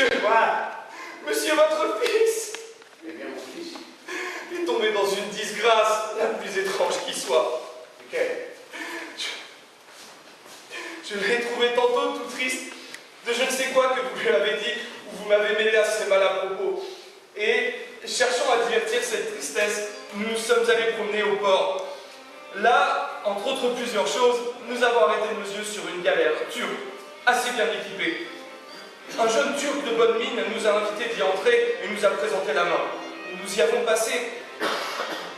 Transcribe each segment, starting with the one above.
monsieur. Quoi? Monsieur, votre fils Eh bien, mon fils. est tombé dans une disgrâce la plus étrange qui soit. Ok. Je l'ai trouvé tantôt tout triste de je ne sais quoi que vous lui avez dit ou vous m'avez mêlé à ses mal à propos. Et cherchant à divertir cette tristesse, nous nous sommes allés promener au port. Là, entre autres plusieurs choses, nous avons arrêté nos yeux sur une galère turque, assez bien équipée. Un jeune turc de bonne mine nous a invités d'y entrer et nous a présenté la main. Nous y avons passé.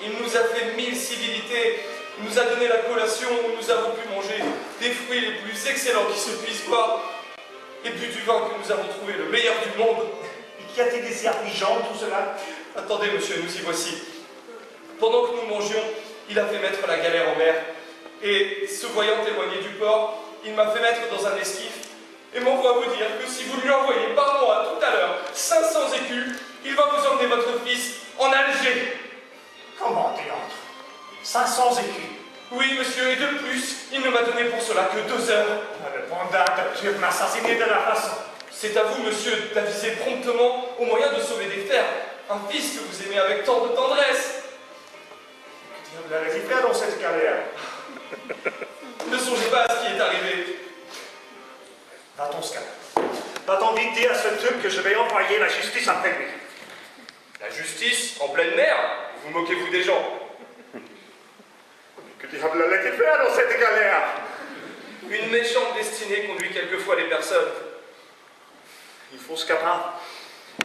Il nous a fait 1000 civilités. Il nous a donné la collation où nous avons pu manger des fruits les plus excellents qui se puissent voir et bu du vin que nous avons trouvé le meilleur du monde. Et qui a-t-il laissé affligeant tout cela? Attendez, monsieur, nous y voici. Pendant que nous mangions, il a fait mettre la galère en mer. Et, se voyant éloigné du port, il m'a fait mettre dans un esquif et m'envoie vous dire que si vous lui envoyez par mois, tout à l'heure, 500 écus, il va vous emmener votre fils en Alger. Comment, Théâtre? 500 écus? Oui, monsieur, et de plus, il ne m'a donné pour cela que 2 heures. Le panda de Turc m'a assassiné de la façon. C'est à vous, monsieur, d'aviser promptement au moyen de sauver des fers, un fils que vous aimez avec tant de tendresse. Que diable allait-il faire dans cette galère? Ne songez pas à ce qui est arrivé. Va-t-on se calmer? Va-t-on vite dire à ce Turc que je vais envoyer la justice après lui? La justice, en pleine mer? Vous moquez-vous des gens? Que diable allait-il faire dans cette galère? Une méchante destinée conduit quelquefois les personnes. Il faut Scapin.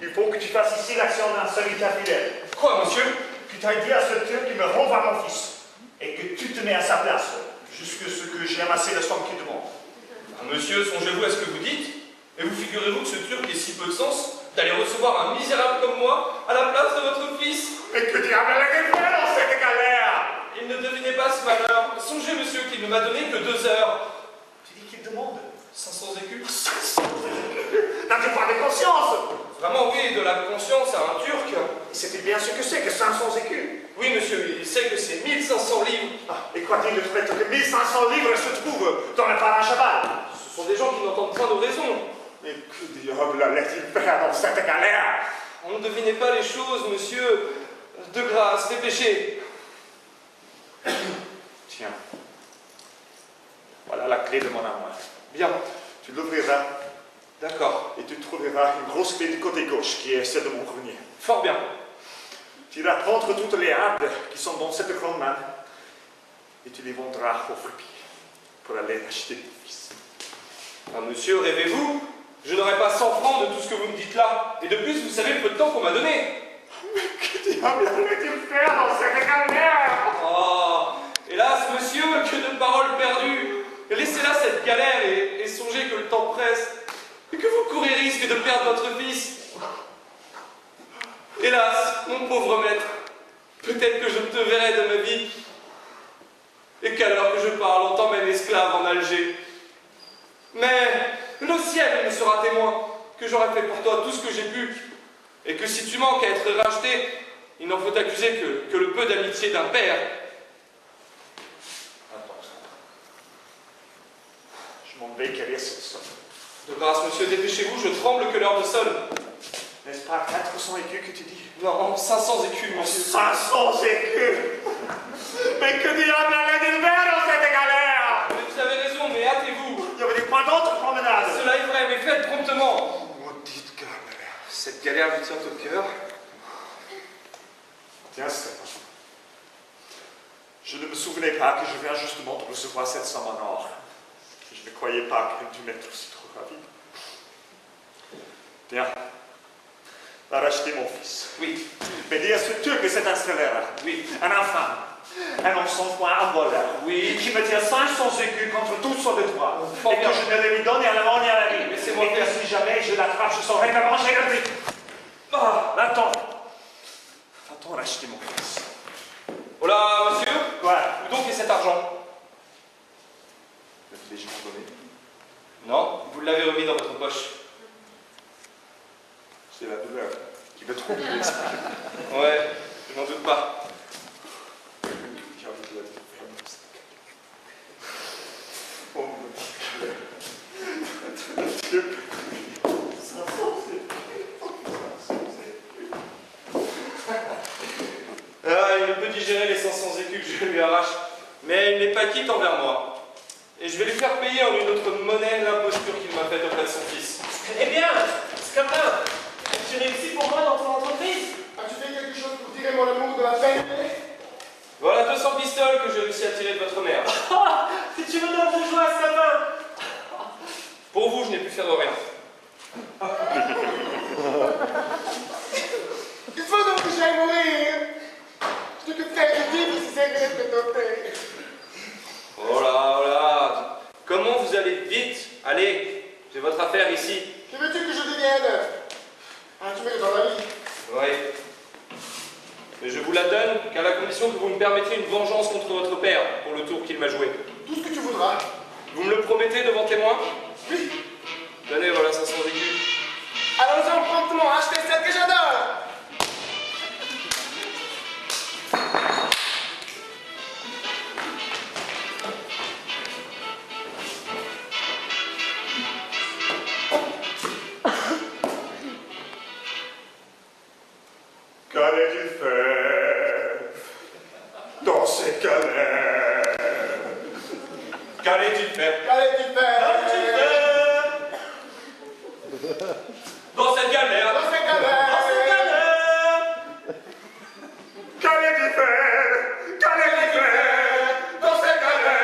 Il faut que tu fasses ici l'action d'un solitaire fidèle. Quoi, monsieur? Tu t'as dit à ce Turc qu'il me renvoie mon fils. Et que tu te mets à sa place, jusque ce que j'ai amassé la somme qu'il demande. Ah, monsieur, songez-vous à ce que vous dites? Et vous figurez-vous que ce Turc ait si peu de sens d'aller recevoir un misérable comme moi à la place de votre fils? Mais que diable allait-il faire dans cette galère? Il ne devinait pas ce malheur. Songez, monsieur, qu'il ne m'a donné que 2 heures. Tu dis qu'il demande 500 écus? 500 écus? N'as-tu pas de conscience? Vraiment, oui, de la conscience à un Turc. C'était bien ce que c'est que 500 écus. Oui, monsieur, il sait que c'est 1500 livres. Ah, et croit-il de fait que 1500 livres se trouvent dans le parrain cheval? Ce sont des gens qui n'entendent point nos raisons. Mais que diable allait-il faire dans cette galère? On ne devinait pas les choses, monsieur. De grâce, dépêchez. Tiens. Voilà la clé de mon armoire. Bien, Tu l'ouvriras d'accord. et tu trouveras une grosse clé du côté gauche qui est celle de mon grenier. Fort bien. Tu iras prendre toutes les hardes qui sont dans cette grande main et tu les vendras au fripier pour aller acheter ton fils. Ah, monsieur, rêvez-vous? Je n'aurai pas 100 francs de tout ce que vous me dites là. Et de plus, vous savez le peu de temps qu'on m'a donné. Mais que diable allait-il faire dans cette galère? Oh, hélas, monsieur, que de paroles perdues. Laissez là cette galère et songez que le temps presse et que vous courez risque de perdre votre fils. Hélas, mon pauvre maître, peut-être que je ne te verrai de ma vie et qu'alors que je parle, on t'emmène esclave en Alger. Mais le ciel me sera témoin que j'aurai fait pour toi tout ce que j'ai pu et que si tu manques à être racheté, il n'en faut accuser que le peu d'amitié d'un père. Je m'en vais quérir cette somme. De grâce, monsieur, dépêchez-vous, je tremble que l'heure ne sonne. N'est-ce pas 400 écus que tu dis? Non, 500 écus, monsieur. 500 écus? Mais que diable allait-il faire dans cette galère? Mais vous avez raison, mais hâtez-vous. Il y avait pas d'autres promenades. Cela est vrai, mais faites promptement. Maudite galère. Cette galère vous tient au cœur. Tiens, Stéphane. Je ne me souvenais pas que je viens justement de recevoir cette somme en or. Je ne croyais pas que tu m'être aussi trop rapide. Tiens, va racheter mon fils. Oui, Mais dis à ce Turc que c'est un scélérat. oui, Un infâme. Un ensanglant, un voleur. oui. Qui me tient 500 écus contre tout son de toi. Fort Et que bien. je ne lui donne ni à la mort ni à la vie. Laissez-moi Et que faire. si jamais je l'attrape, je saurai me venger de lui. Ah, Va-t'en. Va-t'en racheter mon fils. oh là, monsieur, Quoi? où donc est cet argent? Je l'ai déjà donné. Non, vous l'avez remis dans votre poche. C'est la douleur qui me trouble l'esprit. Ouais, je n'en doute pas. J'ai envie de le faire mon sac. Oh mon Dieu. Dieu. Ça sent, c'est quitte envers moi. Et je vais lui faire payer en une autre monnaie l'imposture qu'il m'a faite auprès de son fils. Eh bien, Scapin, tu réussis pour moi dans ton entreprise? As-tu fait quelque chose pour tirer mon amour de la peine? Voilà 200 pistoles que j'ai réussi à tirer de votre mère. Si tu veux d'un bourgeois, Scapin! Pour vous, je n'ai pu faire de rien. Il faut donc que j'aille mourir. Je te fais de vivre si c'est rien de noter. Oh là, oh là. Comment vous allez vite? Allez, j'ai votre affaire ici. Que veux-tu que je devienne? Ah, tu mets dans la vie. Oui. Mais je vous la donne qu'à la condition que vous me permettiez une vengeance contre votre père pour le tour qu'il m'a joué. Tout ce que tu voudras. Vous me le promettez devant témoin? Oui. Tenez, voilà 500 écus. Allons-en promptement acheter celle que j'adore. Qu'allait-il faire dans ces galères? Qu'allait-il faire? Qu'allait-il faire? Dans cette galère? Dans ces galères. Qu'allait-il faire? Qu'allait-il faire dans ces galères?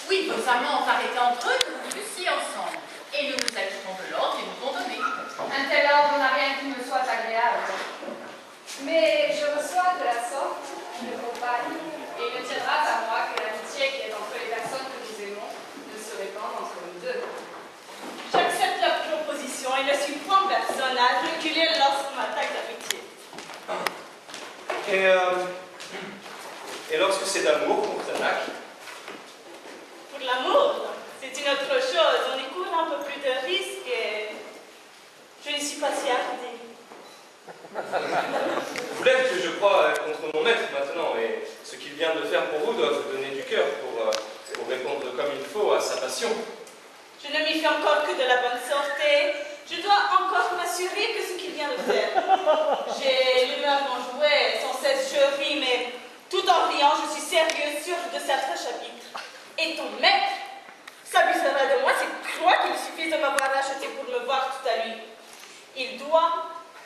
Oui, nos amants ont arrêté entre eux que vous fussiez ensemble. Et nous nous acquittons de l'ordre et nous condamnés. Un tel ordre n'a rien qui me soit agréable. Mais je reçois de la sorte une compagne, et il ne tiendra à moi que l'amitié qui est entre les personnes que nous aimons ne se répande entre nous deux. J'accepte la proposition et ne suis point personne à reculer lorsqu'on m'attaque d'amitié. Et lorsque c'est d'amour qu'on vous attaque? Pour l'amour, c'est une autre chose. On y court un peu plus de risques et je ne suis pas si hardie. Vous l'êtes, je crois, contre mon maître maintenant, et ce qu'il vient de faire pour vous doit vous donner du cœur pour répondre comme il faut à sa passion. Je ne m'y fais encore que de la bonne sorte. Je dois encore m'assurer que ce qu'il vient de faire. J'ai l'humeur enjouée, sans cesse je ris, mais tout en riant, je suis sérieuse sur de certains chapitres. Et ton maître s'abusera de moi, c'est toi qu'il suffit de m'avoir acheté pour me voir tout à lui. Il doit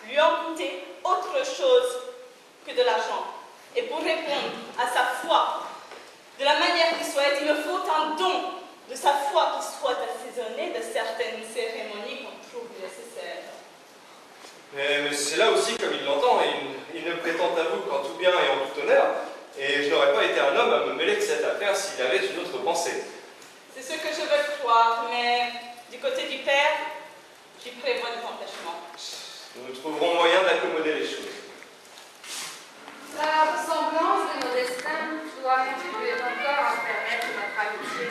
lui en coûter autre chose que de l'argent. Et pour répondre à sa foi, de la manière qu'il souhaite, il me faut un don de sa foi qui soit assaisonné de certaines cérémonies qu'on trouve nécessaires. Mais c'est là aussi comme il l'entend, et il ne prétend à vous qu'en tout bien et en tout honneur, et je n'aurais pas été un homme à me mêler de cette affaire s'il avait une autre pensée. C'est ce que je veux croire, mais du côté du père, j'y prévois des empêchements. Nous trouverons moyen d'accommoder les choses. La ressemblance de nos destins doit contribuer encore à faire naître notre amitié.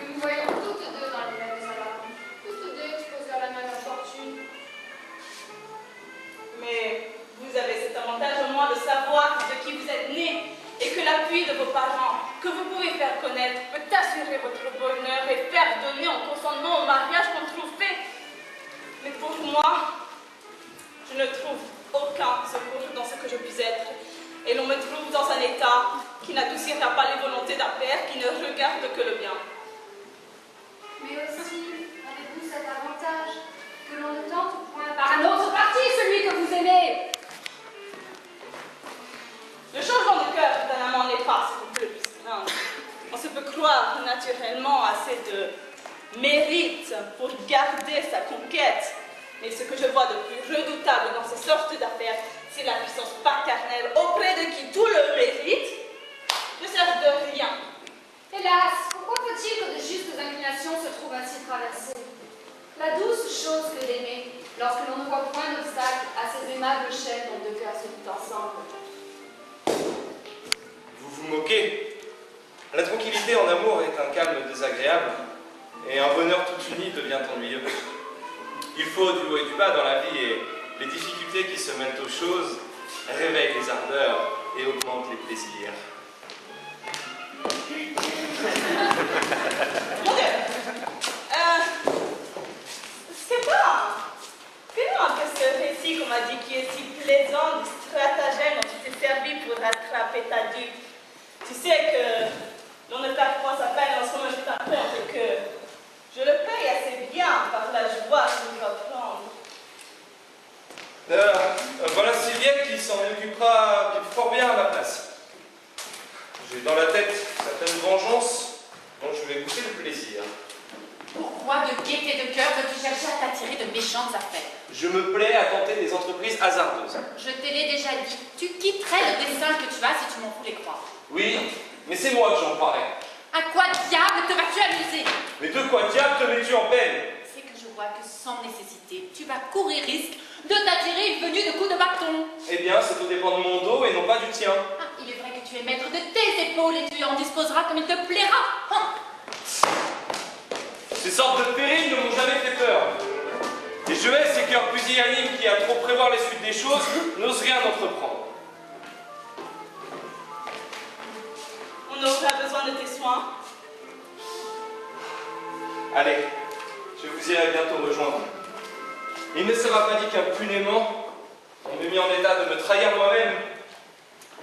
Nous nous voyons toutes deux dans les mêmes embars, toutes deux exposées à la même infortune. Mais vous avez cet avantage au moins de savoir de qui vous êtes né et que l'appui de vos parents, que vous pouvez faire connaître, peut assurer votre bonheur et faire donner en consentement au mariage qu'on trouve fait. Mais pour moi, je ne trouve aucun secours dans ce que je puis être. Et l'on me trouve dans un état qui n'adoucira pas les volontés d'un père qui ne regarde que le bien. Mais aussi, avez-vous cet avantage que l'on ne tente point par un autre parti celui que vous aimez? Le changement de cœur d'un amant n'est pas ce qu'on peut lui craindre. On se peut croire naturellement assez de mérite pour garder sa conquête. Mais ce que je vois de plus redoutable dans ces sortes d'affaires, C'est la puissance paternelle auprès de qui tout le mérite ne sert de rien. Hélas, pourquoi faut-il que de justes inclinations se trouvent ainsi traversées? La douce chose que d'aimer, lorsque l'on ne voit point d'obstacle à ces aimables chaînes dont deux cœurs se lient ensemble. Vous vous moquez. La tranquillité en amour est un calme désagréable, et un bonheur tout uni devient ennuyeux. Il faut du haut et du bas dans la vie, et les difficultés qui se mêlent aux choses réveillent les ardeurs et augmentent les plaisirs. Mon Dieu! Fais-moi un peu ce récit qu'on m'a dit qui est si plaisant du stratagème dont tu t'es servi pour rattraper ta due. Tu sais que l'on ne perd point sa peine lorsqu'on me fait un compte et que je le paye assez bien par la joie qu'il va prendre. Voilà Sylviette qui s'en occupera fort bien à ma place. J'ai dans la tête certaines vengeances dont je vais goûter le plaisir. Pourquoi de gaieté de cœur veux-tu chercher à t'attirer de méchantes affaires? Je me plais à tenter des entreprises hasardeuses. Je te l'ai déjà dit, tu quitterais le dessein que tu as si tu m'en voulais croire. Oui, mais c'est moi que j'en parais. À quoi diable te vas-tu amuser? Mais de quoi diable te mets-tu en peine? C'est que je vois que sans nécessité, tu vas courir risque de t'attirer une venue de coups de bâton. Eh bien, c'est au dépend de mon dos et non pas du tien. Ah, il est vrai que tu es maître de tes épaules et tu en disposeras comme il te plaira. Hein? Ces sortes de périls ne m'ont jamais fait peur. Et je hais ces cœurs pusillanimes qui, à trop prévoir les suites des choses, n'osent rien entreprendre. On aura besoin de tes soins. Allez, je vous irai bientôt rejoindre. Il ne sera pas dit qu'impunément, on m'ait mis en état de me trahir moi-même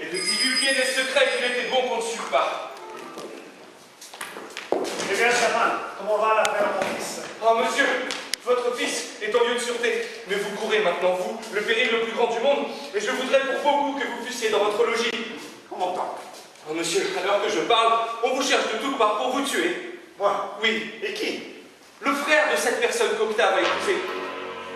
et de divulguer des secrets qu'il était bon qu'on ne sût pas. Eh bien, Chaman, comment va l'affaire à mon fils? Oh, monsieur, votre fils est en lieu de sûreté, mais vous courez maintenant, vous, le péril le plus grand du monde, et je voudrais pour beaucoup que vous fussiez dans votre logis. Comment tant? Oh, monsieur, à l'heure que je parle, on vous cherche de toutes parts pour vous tuer. Moi? Oui, Et qui? le frère de cette personne qu'Octave a épousée.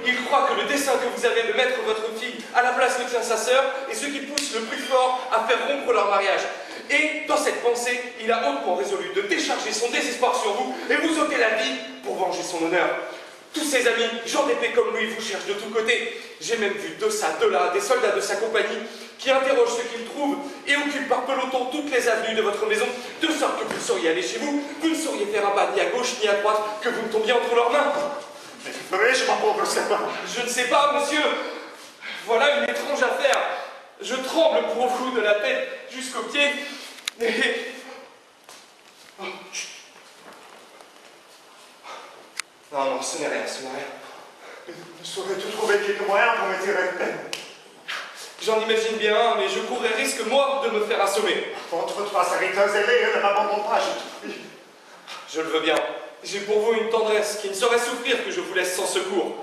Il croit que le dessein que vous avez de mettre votre fille à la place que tient sa sœur est ce qui pousse le plus fort à faire rompre leur mariage. Et dans cette pensée, il a hautement résolu de décharger son désespoir sur vous et vous ôter la vie pour venger son honneur. Tous ses amis, gens d'épée comme lui, vous cherchent de tous côtés. J'ai même vu de ça, de là, des soldats de sa compagnie qui interrogent ce qu'ils trouvent et occupent par peloton toutes les avenues de votre maison, de sorte que vous sauriez aller chez vous, vous ne sauriez faire un pas ni à gauche ni à droite, que vous ne tombiez entre leurs mains. Mais que ferais-je, ma pauvre Stéphane? Je ne sais pas, monsieur. Voilà une étrange affaire. Je tremble pour vous de la tête jusqu'aux pieds. Et... Oh, chut. Non, non, ce n'est rien, ce n'est rien. Ne saurais-tu trouver quelques moyens pour me tirer de peine? J'en imagine bien, mais je courrais risque, moi, de me faire assommer. Contre toi, serviteur zélé, ne m'abandonne pas, je te prie. Je le veux bien. J'ai pour vous une tendresse qui ne saurait souffrir que je vous laisse sans secours.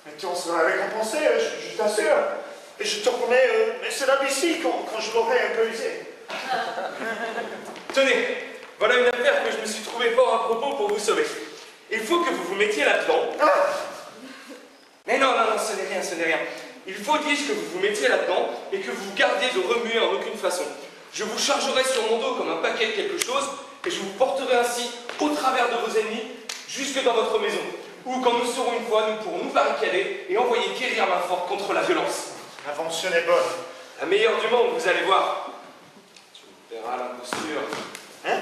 Mais tu en seras récompensé, je t'assure. Et je te remets cela d'ici quand je l'aurai un peu usé. Tenez, voilà une affaire que je me suis trouvé fort à propos pour vous sauver. Il faut que vous vous mettiez là-dedans. Ah! Mais non, non, non, ce n'est rien, ce n'est rien. Il faut, dis-je, que vous vous mettiez là-dedans et que vous gardiez de remuer en aucune façon. Je vous chargerai sur mon dos comme un paquet de quelque chose et je vous porterai ainsi au travers de vos ennemis jusque dans votre maison, où quand nous serons une fois, nous pourrons nous barricader et envoyer guérir main forte contre la violence. L'invention est bonne. La meilleure du monde, vous allez voir. Tu verras l'imposture. Hein?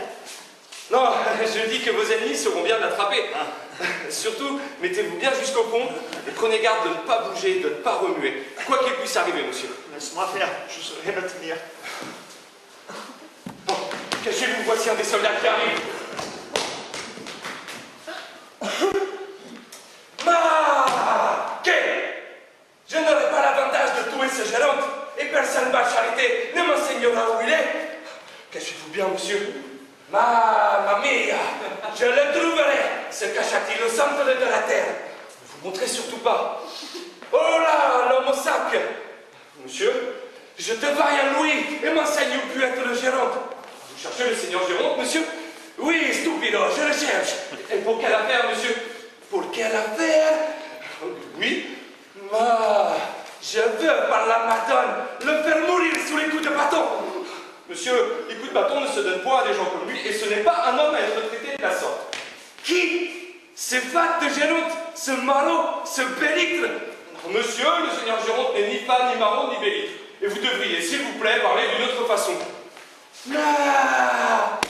Non, je dis que vos ennemis seront bien de l'attraper. Surtout, mettez-vous bien jusqu'au fond et prenez garde de ne pas bouger, de ne pas remuer. Quoi qu'il puisse arriver, monsieur. Laisse-moi faire, je saurai me tenir. Bon, cachez-vous, voici un des soldats qui arrive. Je n'aurai pas l'avantage de tuer ce gérant et personne par charité ne m'enseignera où il est. Cachez-vous bien, monsieur. Mamma mia, je le trouverai, se cacha-t-il au centre de la terre. Ne vous montrez surtout pas. Oh là, l'homme au sac. Monsieur, je te vaille à Louis et m'enseigne où peut être le gérant. Vous cherchez le seigneur Géronte, monsieur? Oui, stupido, je le cherche. Et pour quelle affaire, monsieur? Pour quelle affaire? Oui, Je veux, par la Madone, le faire mourir sous les coups de bâton. Monsieur, les coups de bâton ne se donnent pas à des gens comme lui, et ce n'est pas un homme à être traité de la sorte. Qui? Ce fat de Géronte, ce maraud, ce bellitre? Monsieur, le seigneur Géronte n'est ni fat, ni maraud, ni bellitre. Et vous devriez, s'il vous plaît, parler d'une autre façon. Ah,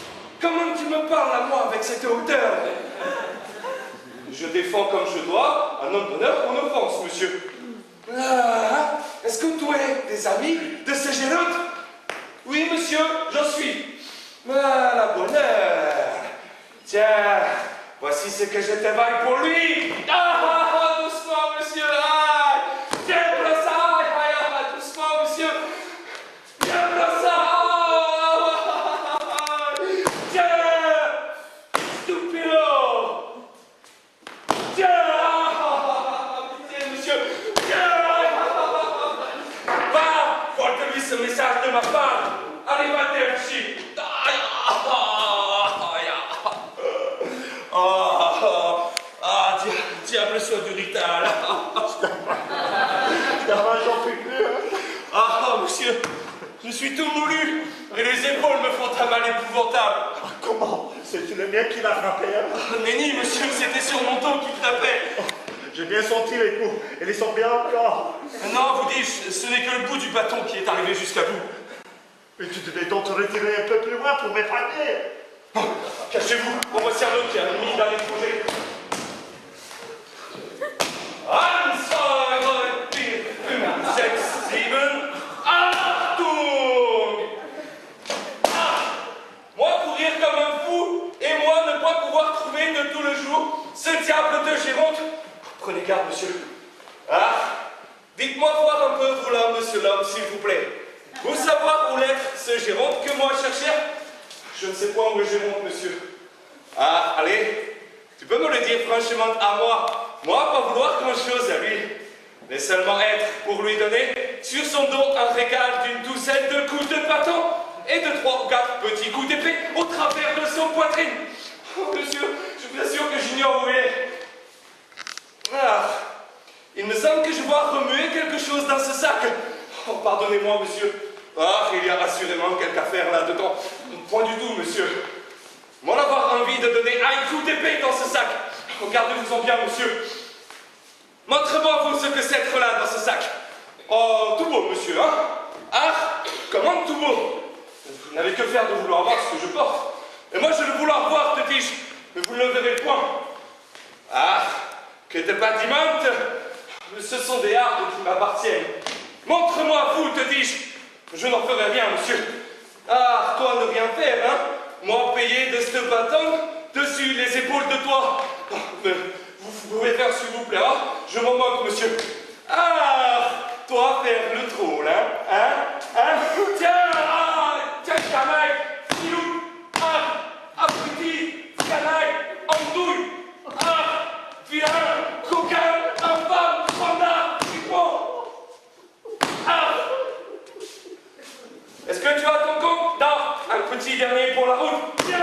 comment tu me parles à moi avec cette hauteur? Je défends comme je dois un homme d'honneur qu'on offense, monsieur. Ah, est-ce que tu es des amis de ce Géronte? Oui, monsieur, j'en suis. Ah, la bonne heure. Tiens, voici ce que je te vaille pour lui. Ah, doucement, monsieur. Ah, tiens, voilà ça. Ah, doucement, monsieur. Tiens, voilà ça. Tiens, stupido. Tiens, pitié, monsieur. Va, porte-lui ce message de ma part. Arrive à Terchi. Diable soit du rital. J'en peux plus. Hein. Ah, monsieur, je suis tout moulu. Et les épaules me font un mal épouvantable. Comment? C'est le mien qui l'a frappé. Hein. Nenni, monsieur, c'était sur mon dos qui tapait. J'ai bien senti les coups. Et ils sont bien encore. Non, vous dis-je, ce n'est que le bout du bâton qui est arrivé jusqu'à vous. Mais tu devais donc te retirer un peu plus loin pour m'épargner. Oh, cachez-vous, on voit Cerno qui a mis dans les projets. Moi courir comme un fou, et moi ne pas pouvoir trouver de tout le jour ce diable de Géronte. Prenez garde, monsieur. Ah, dites-moi voir un peu, vous là, monsieur l'homme, s'il vous plaît. Vous savoir où l'être ce Géronte que moi cherchais? Je ne sais pas où est Géronte, monsieur. Ah, allez, tu peux me le dire franchement à moi. Moi, pas vouloir grand-chose à lui, mais seulement être pour lui donner sur son dos un régal d'une douzaine de coups de bâton et de 3 ou 4 petits coups d'épée au travers de son poitrine. Oh, monsieur, je vous assure que j'ignore où il est. Ah, il me semble que je vois remuer quelque chose dans ce sac. Oh, pardonnez-moi, monsieur. Ah, il y a assurément quelque affaire là-dedans. Point du tout, monsieur. Moi, avoir envie de donner un coup d'épée dans ce sac. Regardez-vous-en bien, monsieur. Montrez-moi, vous, ce que c'est être là dans ce sac. Oh, tout beau, monsieur, hein? Ah, comment tout beau? Vous n'avez que faire de vouloir voir ce que je porte. Et moi, je veux vouloir voir, te dis-je, mais vous ne le verrez point. Ah, que te bâtiments, ce sont des hardes qui m'appartiennent. Montre-moi, vous, te dis-je. Je n'en ferai rien, monsieur. Ah, toi, ne rien faire, hein? Moi, payer de ce bâton dessus les épaules de toi. Mais vous pouvez faire, s'il vous plaît, hein? Je m'en moque, monsieur. Ah, toi, faire le drôle, hein? Tiens, tiens, canaille, filou, abruti, canaille, andouille, vilain, coquin, infâme, panda, fripon. Est-ce que tu as ton compte? Non, un petit dernier pour la route. Tiens,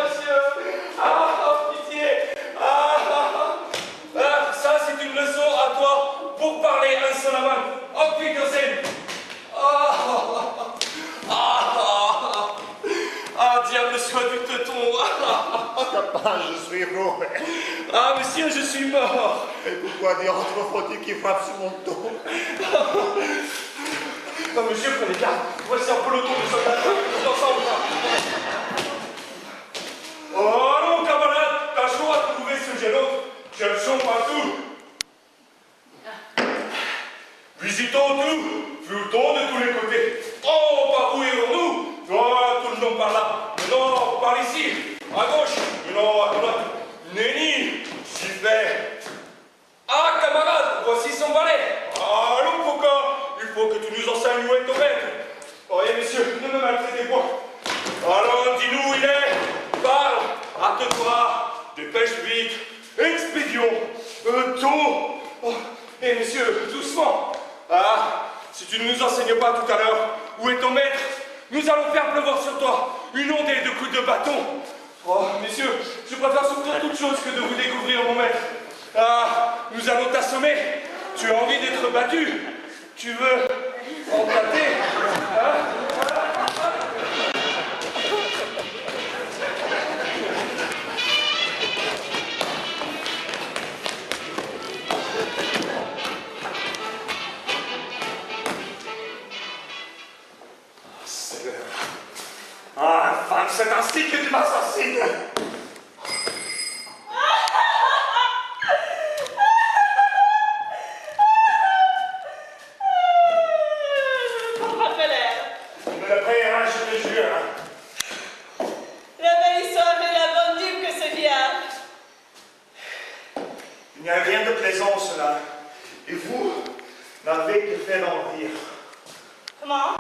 monsieur. Pitié. Ça, c'est une leçon à toi pour parler insolemment. Oh, Wiedersehen. Diable soit du teuton. Je suis mort. Ah, monsieur, je suis mort. Et pourquoi dire autre faut-il qui frappe sur mon dos? Non, monsieur, prenez garde. Voici un peloton de soldats tous ensemble. Oh non, camarade, tâchons à trouver ce Géronte. Cherchons partout. Visitons tout, flûtons de tous les côtés. Oh, par où irons-nous? Oh, tout le monde par là. Non, par ici. À gauche. Non, à droite. Nenni, j'y vais. Ah, camarade, voici son valet. Allons, pourquoi? Il faut que tu nous enseignes où est ton maître. Voyez, monsieur, ne me maltraitez pas. Alors, dis-nous où il est. Parle, hâte-toi, dépêche vite. Expédions. Tôt. Oh, et monsieur, doucement. Ah, si tu ne nous enseignes pas tout à l'heure où est ton maître, nous allons faire pleuvoir sur toi une ondée de coups de bâton. Oh, messieurs, je préfère souffrir toute chose que de vous découvrir, mon maître. Ah, nous allons t'assommer Tu as envie d'être battu. Tu veux en tâter, hein? Ah, infâme, c'est ainsi que tu m'assassines! Pas colère. Tu me le payeras, je te jure. La belle histoire et la bonne dupe que ce vieillard. Il n'y a rien de plaisant en cela. Et vous n'avez que fait d'en rire. Comment?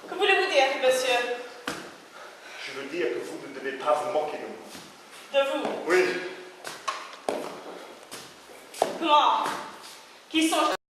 Que voulez-vous dire, monsieur? Je veux dire que vous ne devez pas vous moquer de moi. De vous? Oui. Comment? Qui sont